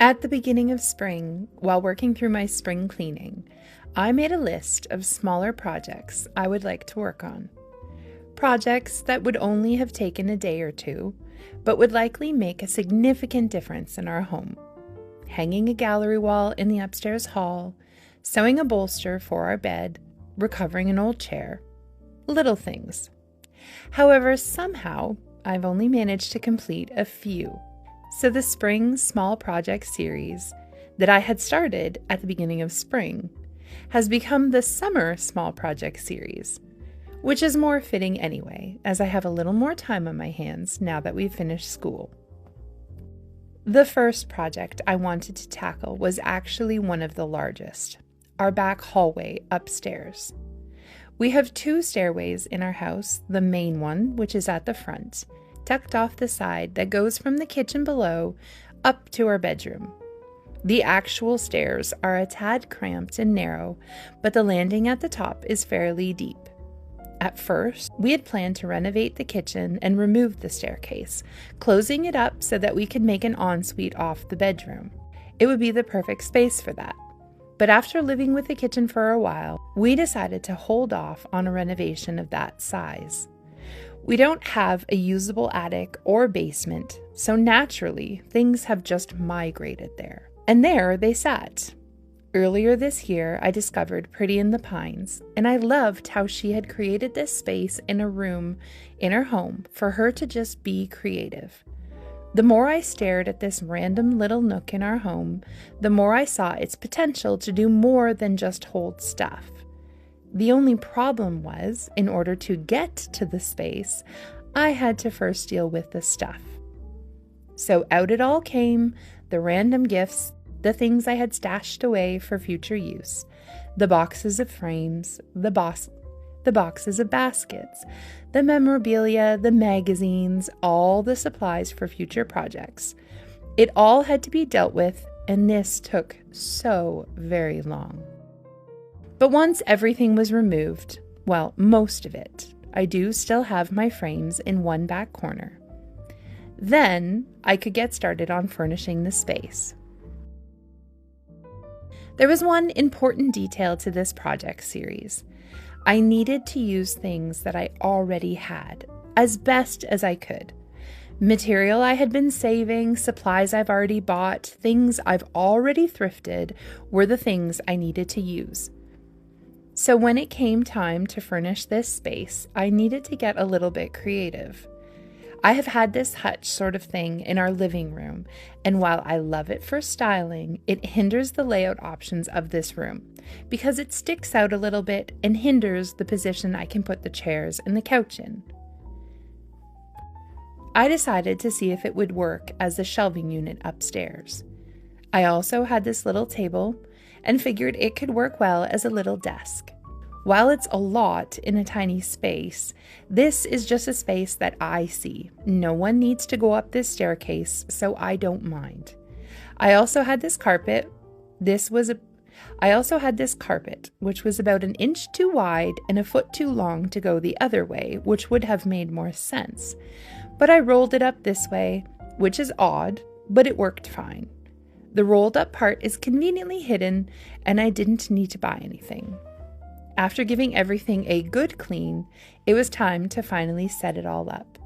At the beginning of spring, while working through my spring cleaning, I made a list of smaller projects I would like to work on. Projects that would only have taken a day or two, but would likely make a significant difference in our home. Hanging a gallery wall in the upstairs hall, sewing a bolster for our bed, recovering an old chair. Little things. However, somehow, I've only managed to complete a few. So the Spring Small Project series that I had started at the beginning of spring has become the Summer Small Project series, which is more fitting anyway, as I have a little more time on my hands now that we've finished school. The first project I wanted to tackle was actually one of the largest, our back hallway upstairs. We have 2 stairways in our house, the main one, which is at the front, tucked off the side that goes from the kitchen below up to our bedroom. The actual stairs are a tad cramped and narrow, but the landing at the top is fairly deep. At first, we had planned to renovate the kitchen and remove the staircase, closing it up so that we could make an ensuite off the bedroom. It would be the perfect space for that. But after living with the kitchen for a while, we decided to hold off on a renovation of that size. We don't have a usable attic or basement, so naturally, things have just migrated there. And there they sat. Earlier this year, I discovered Pretty in the Pines, and I loved how she had created this space in a room in her home for her to just be creative. The more I stared at this random little nook in our home, the more I saw its potential to do more than just hold stuff. The only problem was, in order to get to the space, I had to first deal with the stuff. So out it all came, the random gifts, the things I had stashed away for future use, the boxes of frames, the boxes of baskets, the memorabilia, the magazines, all the supplies for future projects. It all had to be dealt with, and this took so very long. But once everything was removed, well, most of it, I do still have my frames in one back corner. Then I could get started on furnishing the space. There was one important detail to this project series. I needed to use things that I already had, as best as I could. Material I had been saving, supplies I've already bought, things I've already thrifted were the things I needed to use. So when it came time to furnish this space, I needed to get a little bit creative. I have had this hutch sort of thing in our living room, and while I love it for styling, it hinders the layout options of this room because it sticks out a little bit and hinders the position I can put the chairs and the couch in. I decided to see if it would work as a shelving unit upstairs. I also had this little table and figured it could work well as a little desk. While it's a lot in a tiny space, this is just a space that I see. No one needs to go up this staircase, so I don't mind. I also had this carpet. Which was about 1 inch too wide and 1 foot too long to go the other way, which would have made more sense. But I rolled it up this way, which is odd, but it worked fine. The rolled up part is conveniently hidden, and I didn't need to buy anything. After giving everything a good clean, it was time to finally set it all up.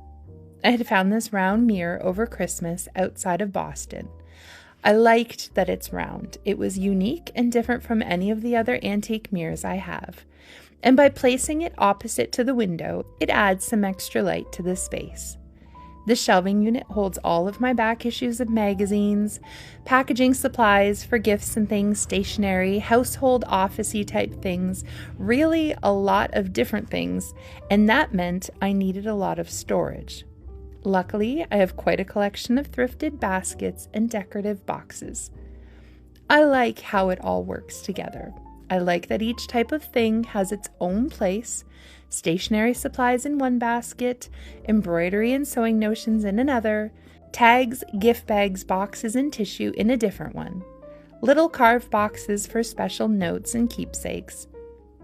I had found this round mirror over Christmas outside of Boston. I liked that it's round. It was unique and different from any of the other antique mirrors I have. And by placing it opposite to the window, it adds some extra light to the space. The shelving unit holds all of my back issues of magazines, packaging supplies for gifts and things, stationery, household office-y type things, really a lot of different things, and that meant I needed a lot of storage. Luckily, I have quite a collection of thrifted baskets and decorative boxes. I like how it all works together. I like that each type of thing has its own place, stationery supplies in one basket, embroidery and sewing notions in another, tags, gift bags, boxes, and tissue in a different one, little carved boxes for special notes and keepsakes,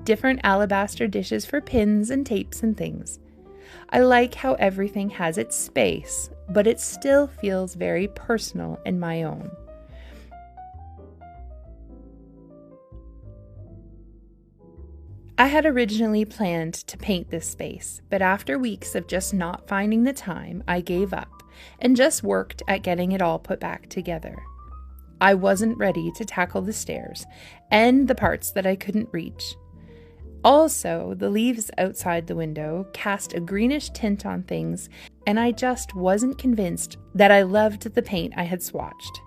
different alabaster dishes for pins and tapes and things. I like how everything has its space, but it still feels very personal and my own. I had originally planned to paint this space, but after weeks of just not finding the time, I gave up and just worked at getting it all put back together. I wasn't ready to tackle the stairs and the parts that I couldn't reach. Also, the leaves outside the window cast a greenish tint on things, and I just wasn't convinced that I loved the paint I had swatched.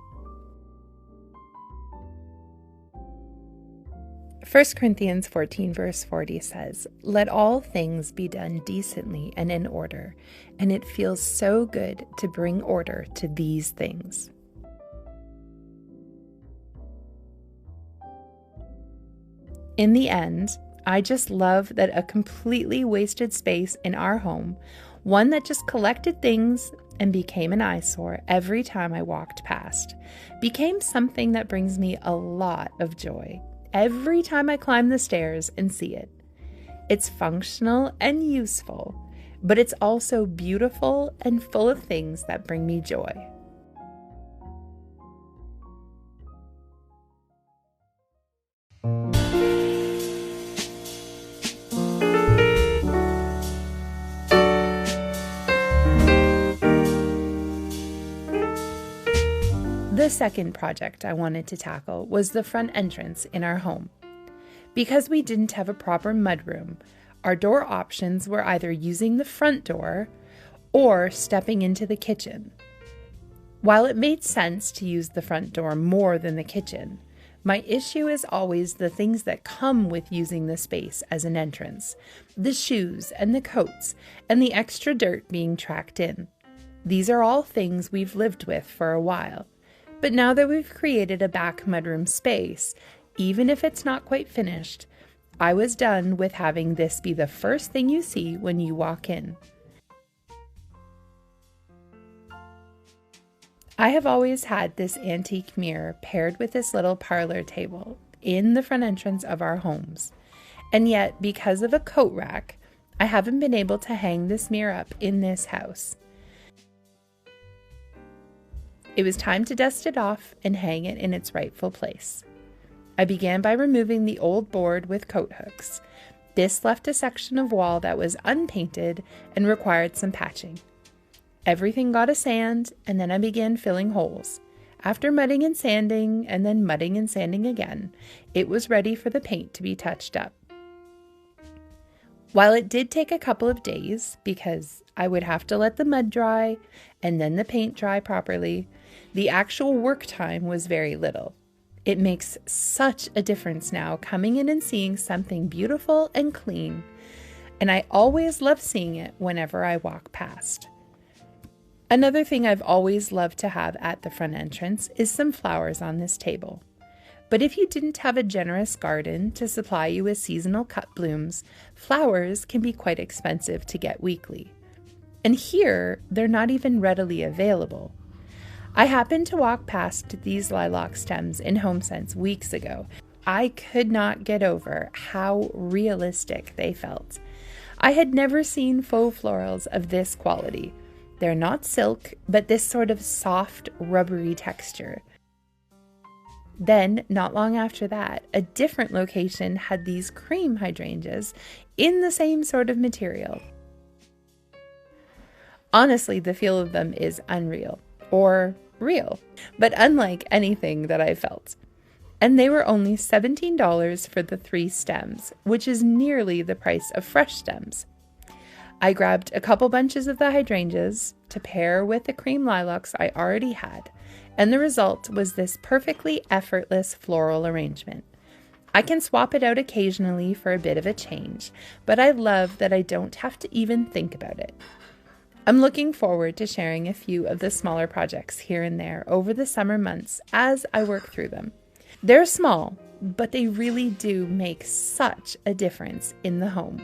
1 Corinthians 14 verse 40 says, "Let all things be done decently and in order, and it feels so good to bring order to these things." In the end, I just love that a completely wasted space in our home, one that just collected things and became an eyesore every time I walked past, became something that brings me a lot of joy every time I climb the stairs and see it. It's functional and useful, but it's also beautiful and full of things that bring me joy. The second project I wanted to tackle was the front entrance in our home. Because we didn't have a proper mudroom, our door options were either using the front door or stepping into the kitchen. While it made sense to use the front door more than the kitchen, my issue is always the things that come with using the space as an entrance, the shoes and the coats and the extra dirt being tracked in. These are all things we've lived with for a while. But now that we've created a back mudroom space, even if it's not quite finished, I was done with having this be the first thing you see when you walk in. I have always had this antique mirror paired with this little parlor table in the front entrance of our homes. And yet, because of a coat rack, I haven't been able to hang this mirror up in this house. It was time to dust it off and hang it in its rightful place. I began by removing the old board with coat hooks. This left a section of wall that was unpainted and required some patching. Everything got a sand, and then I began filling holes. After mudding and sanding, and then mudding and sanding again, it was ready for the paint to be touched up. While it did take a couple of days, because I would have to let the mud dry and then the paint dry properly, the actual work time was very little. It makes such a difference now coming in and seeing something beautiful and clean, and I always love seeing it whenever I walk past. Another thing I've always loved to have at the front entrance is some flowers on this table. But if you didn't have a generous garden to supply you with seasonal cut blooms, flowers can be quite expensive to get weekly. And here, they're not even readily available. I happened to walk past these lilac stems in Homesense weeks ago. I could not get over how realistic they felt. I had never seen faux florals of this quality. They're not silk, but this sort of soft, rubbery texture. Then, not long after that, a different location had these cream hydrangeas in the same sort of material. Honestly, the feel of them is unreal, or real, but unlike anything that I felt. And they were only $17 for the 3 stems, which is nearly the price of fresh stems. I grabbed a couple bunches of the hydrangeas to pair with the cream lilacs I already had, and the result was this perfectly effortless floral arrangement. I can swap it out occasionally for a bit of a change, but I love that I don't have to even think about it. I'm looking forward to sharing a few of the smaller projects here and there over the summer months as I work through them. They're small, but they really do make such a difference in the home.